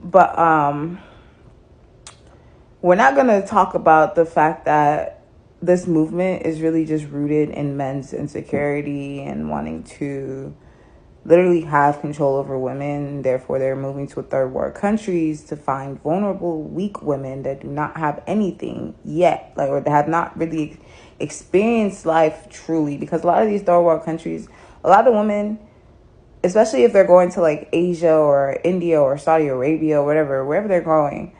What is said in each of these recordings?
But we're not going to talk about the fact that this movement is really just rooted in men's insecurity and wanting to literally have control over women. Therefore, they're moving to third world countries to find vulnerable, weak women that do not have anything yet, like, or that have not really experienced life truly. Because a lot of these third world countries, a lot of women, especially if they're going to like Asia or India or Saudi Arabia or whatever, wherever they're going,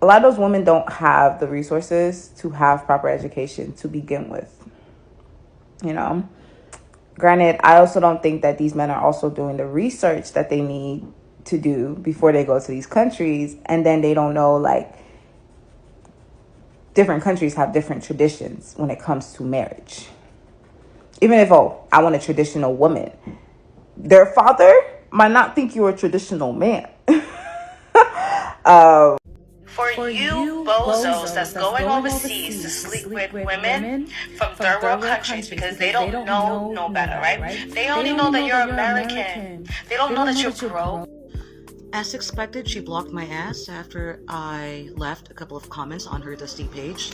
a lot of those women don't have the resources to have proper education to begin with, you know? Granted, I also don't think that these men are also doing the research that they need to do before they go to these countries. And then they don't know, like, different countries have different traditions when it comes to marriage. Even if, I want a traditional woman, their father might not think you're a traditional man. For you bozos that's going overseas to sleep with women from third world countries because they don't know no better, right? They only know that you're American. They don't know that you're pro. As expected, she blocked my ass after I left a couple of comments on her Dusty page.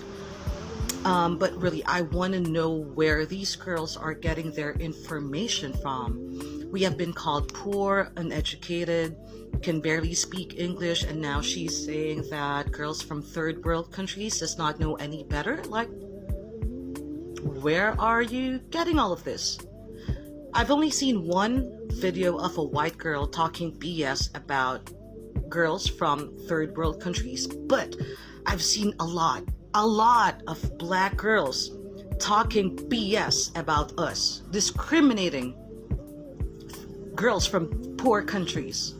But really, I want to know where these girls are getting their information from. We have been called poor, uneducated, can barely speak English, and now she's saying that girls from third world countries does not know any better. Like, where are you getting all of this? I've only seen one video of a white girl talking BS about girls from third world countries, but I've seen a lot of black girls talking BS about us, discriminating girls from poor countries.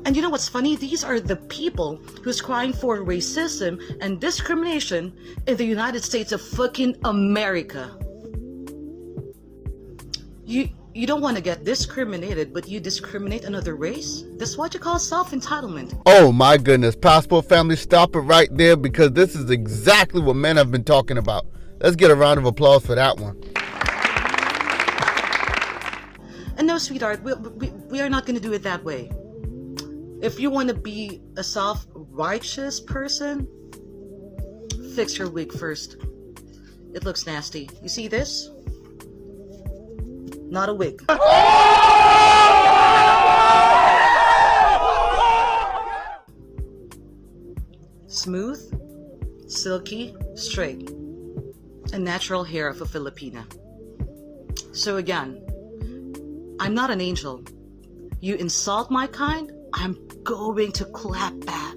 And you know what's funny? These are the people who's crying for racism and discrimination in the United States of fucking America. You don't want to get discriminated, but you discriminate another race? That's what you call self-entitlement. Oh my goodness, Passport family, stop it right there, because this is exactly what men have been talking about. Let's get a round of applause for that one. And no, sweetheart, we are not going to do it that way. If you want to be a self-righteous person, fix your wig first. It looks nasty. You see this? Not a wig. Smooth, silky, straight. A natural hair of a Filipina. So again, I'm not an angel. You insult my kind, I'm going to clap back.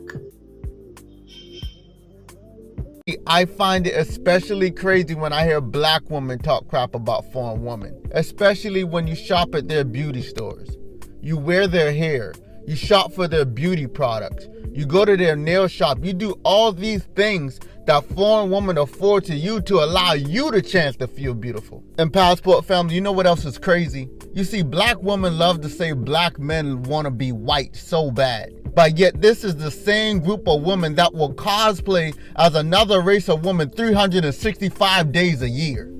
I find it especially crazy when I hear black women talk crap about foreign women, especially when you shop at their beauty stores. You wear their hair, you shop for their beauty products, you go to their nail shop, you do all these things that foreign women afford to you to allow you the chance to feel beautiful. And Passport family, you know what else is crazy? You see, black women love to say black men want to be white so bad. But yet this is the same group of women that will cosplay as another race of women 365 days a year.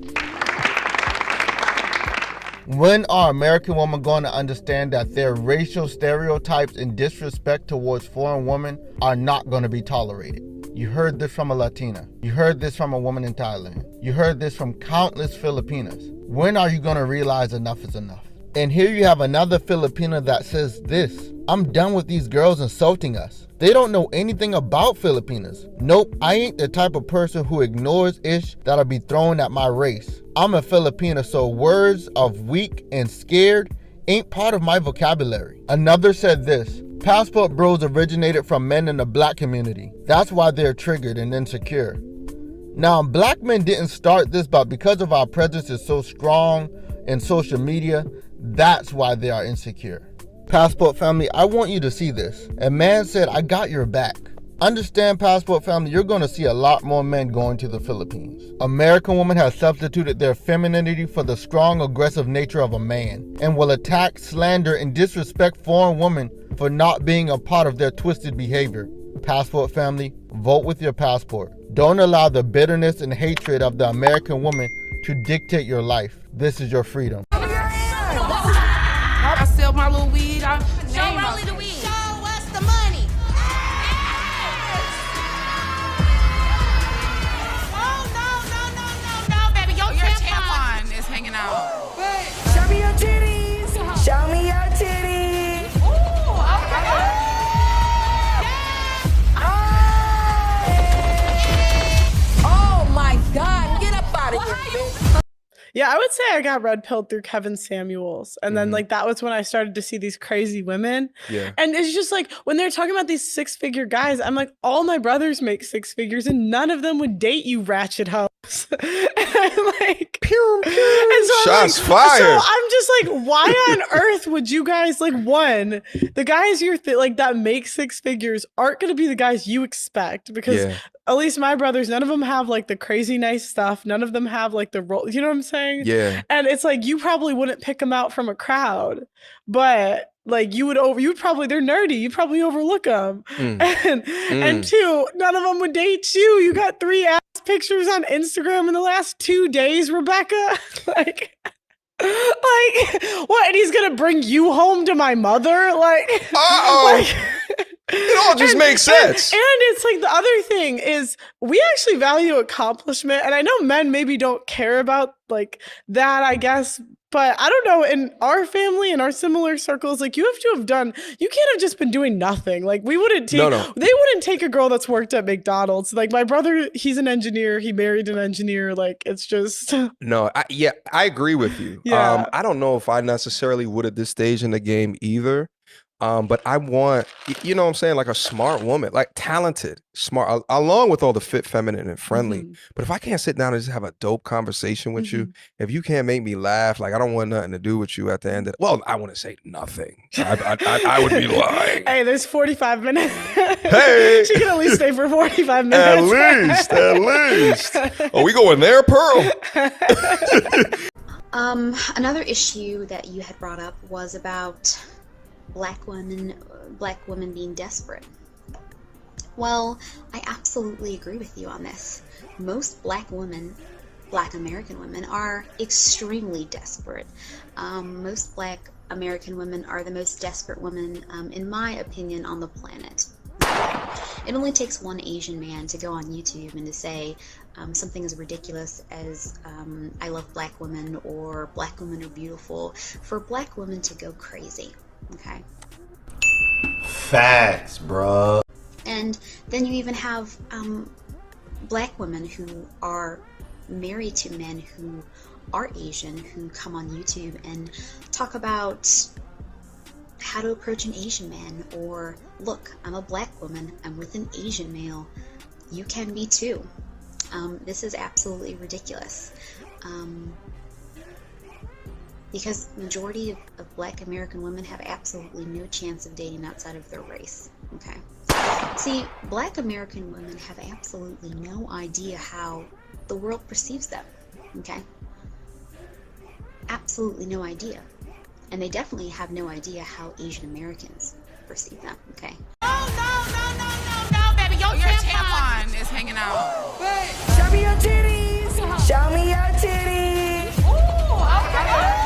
When are American women going to understand that their racial stereotypes and disrespect towards foreign women are not going to be tolerated? You heard this from a Latina. You heard this from a woman in Thailand. You heard this from countless Filipinas. When are you going to realize enough is enough? And here you have another Filipina that says this: I'm done with these girls insulting us. They don't know anything about Filipinas. Nope, I ain't the type of person who ignores ish that'll be thrown at my race. I'm a Filipina, so words of weak and scared ain't part of my vocabulary. Another said this: Passport bros originated from men in the black community. That's why they're triggered and insecure. Now, black men didn't start this, but because of our presence is so strong in social media, that's why they are insecure. Passport family, I want you to see this. A man said, I got your back. Understand, Passport family, you're going to see a lot more men going to the Philippines. American women have substituted their femininity for the strong, aggressive nature of a man and will attack, slander, and disrespect foreign women for not being a part of their twisted behavior. Passport family, vote with your passport. Don't allow the bitterness and hatred of the American woman to dictate your life. This is your freedom. I sell my little weed. Show Rolly the weed. Show us the money. Yeah, I would say I got red pilled through Kevin Samuels. And then like that was when I started to see these crazy women. Yeah. And it's just like when they're talking about these 6-figure guys, I'm like, all my brothers make 6 figures and none of them would date you ratchet hoes. And I'm like, pew, pew. And so shots fired. So I'm just like, why on earth would you guys like the guys you're like that make 6 figures aren't going to be the guys you expect because at least my brothers, none of them have like the crazy nice stuff. None of them have like the role. You know what I'm saying? Yeah. And it's like, you probably wouldn't pick them out from a crowd, but like you would probably, they're nerdy. You probably overlook them. And 2, none of them would date you. You got 3 ass pictures on Instagram in the last 2 days, Rebecca. Like what? And he's going to bring you home to my mother? Like, it all just makes sense. And it's like the other thing is we actually value accomplishment. And I know men maybe don't care about like that, I guess. But I don't know, in our family, in our similar circles, like you can't have just been doing nothing. Like we wouldn't take, they wouldn't take a girl that's worked at McDonald's. Like my brother, he's an engineer. He married an engineer. Like it's just. No, I agree with you. Yeah. I don't know if I necessarily would at this stage in the game either. But I want, you know what I'm saying, like a smart woman, like talented, smart, along with all the fit, feminine, and friendly. But if I can't sit down and just have a dope conversation with you, if you can't make me laugh, like I don't want nothing to do with you at the end of well, I want to say nothing. I would be lying. Hey, there's 45 minutes. Hey! She can at least stay for 45 minutes. At least. Are we going there, Pearl? Another issue that you had brought up was about black women being desperate. Well, I absolutely agree with you on this. Most black American women are extremely desperate. Most black American women are the most desperate women, in my opinion, on the planet. It only takes one Asian man to go on YouTube and to say something as ridiculous as I love black women or black women are beautiful for black women to go crazy. Okay. Facts, bro. And then you even have black women who are married to men who are Asian who come on YouTube and talk about how to approach an Asian man, or look, I'm a black woman, I'm with an Asian male, you can be too. This is absolutely ridiculous. Because majority of black American women have absolutely no chance of dating outside of their race, okay? See, black American women have absolutely no idea how the world perceives them, okay? Absolutely no idea. And they definitely have no idea how Asian Americans perceive them, okay? No, baby, your tampon is hanging out. Show me your titties. Show me your titties. Ooh, okay.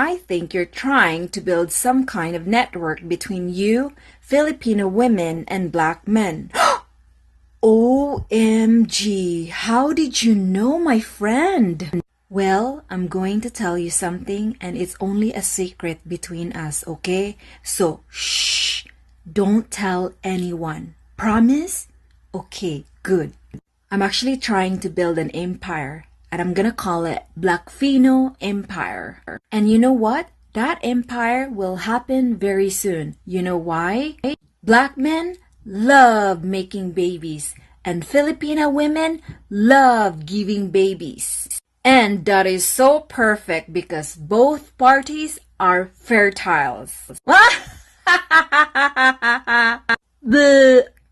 I think you're trying to build some kind of network between you, Filipino women, and black men. OMG, how did you know, my friend? Well, I'm going to tell you something, and it's only a secret between us, okay? So, shh, don't tell anyone. Promise? Okay, good. I'm actually trying to build an empire. And I'm gonna call it Blackfino Empire. And you know what? That empire will happen very soon. You know why? Black men love making babies, and Filipina women love giving babies. And that is so perfect because both parties are fertiles.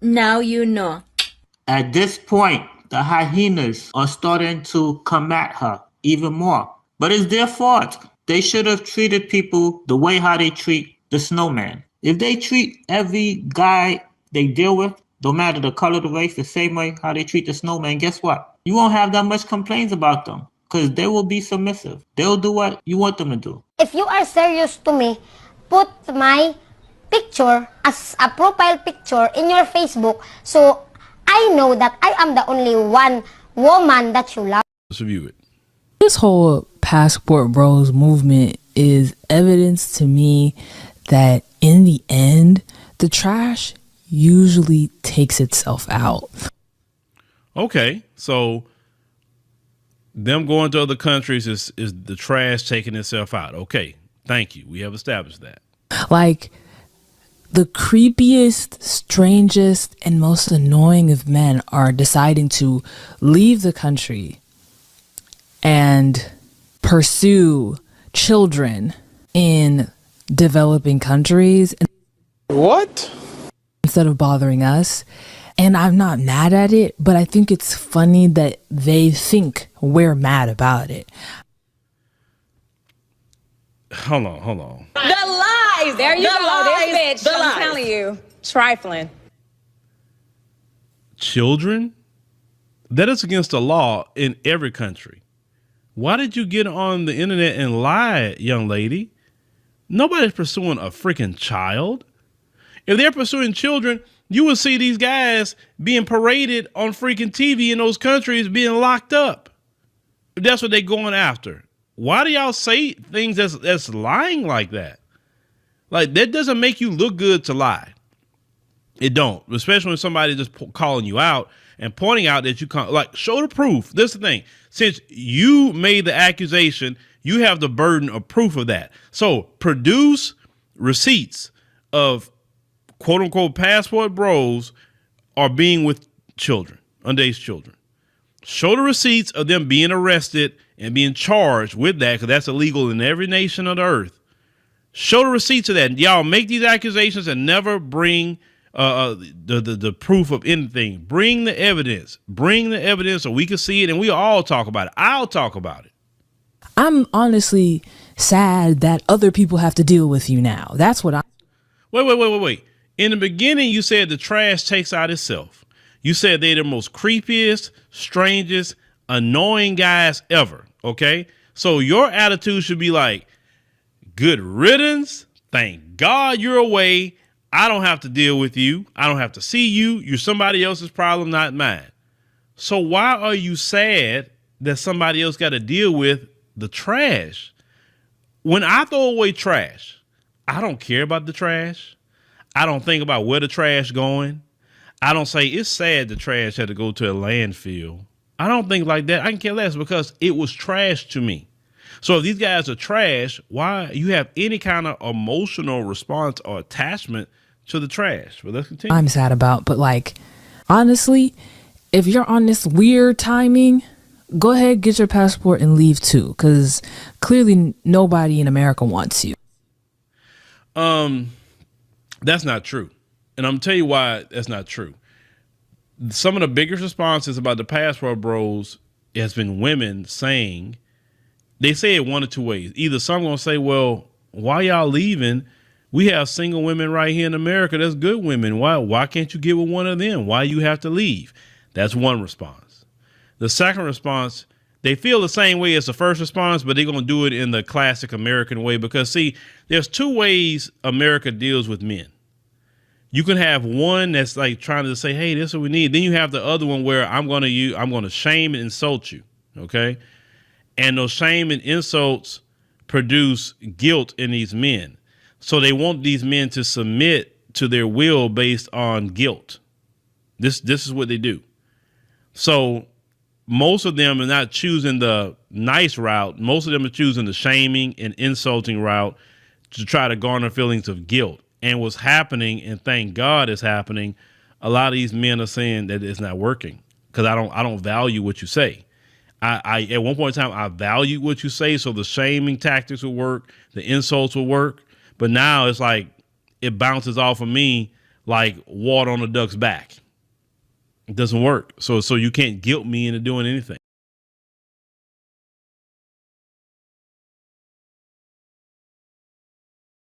Now you know. At this point, the hyenas are starting to come at her even more. But it's their fault. They should have treated people the way how they treat the snowman. If they treat every guy they deal with, no matter the color of the race, the same way how they treat the snowman, guess what? You won't have that much complaints about them because they will be submissive. They'll do what you want them to do. If you are serious to me, put my picture as a profile picture in your Facebook so I know that I am the only one woman that you love. Let's review it. This whole Passport Bros movement is evidence to me that in the end, the trash usually takes itself out. Okay, so them going to other countries is the trash taking itself out. Okay, thank you. We have established that. Like, the creepiest, strangest, and most annoying of men are deciding to leave the country and pursue children in developing countries. What? Instead of bothering us. And I'm not mad at it, but I think it's funny that they think we're mad about it. Hold on. The lies. There you go. This bitch. I'm telling you. Trifling. Children? That is against the law in every country. Why did you get on the internet and lie, young lady? Nobody's pursuing a freaking child. If they're pursuing children, you will see these guys being paraded on freaking TV in those countries being locked up. If that's what they're going after. Why do y'all say things that's lying like that? Like, that doesn't make you look good to lie. It don't, especially when somebody just calling you out and pointing out that you can't, like, show the proof. This is the thing. Since you made the accusation, you have the burden of proof of that. So produce receipts of quote unquote passport bros are being with children, underage children. Show the receipts of them being arrested and being charged with that, because that's illegal in every nation on the earth. Show the receipts of that. Y'all make these accusations and never bring the proof of anything. Bring the evidence. Bring the evidence so we can see it and we all talk about it. I'll talk about it. I'm honestly sad that other people have to deal with you now. That's what I... Wait. In the beginning, you said the trash takes out itself. You said they're the most creepiest, strangest, annoying guys ever. Okay? So your attitude should be like, good riddance. Thank God you're away. I don't have to deal with you. I don't have to see you. You're somebody else's problem, not mine. So why are you sad that somebody else got to deal with the trash? When I throw away trash, I don't care about the trash. I don't think about where the trash going. I don't say it's sad the trash had to go to a landfill. I don't think like that. I can care less because it was trash to me. So if these guys are trash, why you have any kind of emotional response or attachment to the trash? Well, let's continue. I'm sad about, but like, honestly, if you're on this weird timing, go ahead, get your passport and leave too, because clearly nobody in America wants you. That's not true. And I'm gonna tell you why that's not true. Some of the biggest responses about the passport bros has been women saying, they say it one of two ways. Either some gonna say, well, why y'all leaving? We have single women right here in America. That's good women. Why can't you get with one of them? Why you have to leave? That's one response. The second response, they feel the same way as the first response, but they're going to do it in the classic American way. Because see, there's two ways America deals with men. You can have one that's like trying to say, hey, this is what we need. Then you have the other one where I'm going to shame and insult you. Okay. And those shame and insults produce guilt in these men. So they want these men to submit to their will based on guilt. This is what they do. So most of them are not choosing the nice route. Most of them are choosing the shaming and insulting route to try to garner feelings of guilt. And what's happening, and thank God it's happening, a lot of these men are saying that it's not working because I don't value what you say. I at one point in time, I valued what you say. So the shaming tactics will work. The insults will work. But now it's like it bounces off of me like water on a duck's back. It doesn't work. So you can't guilt me into doing anything.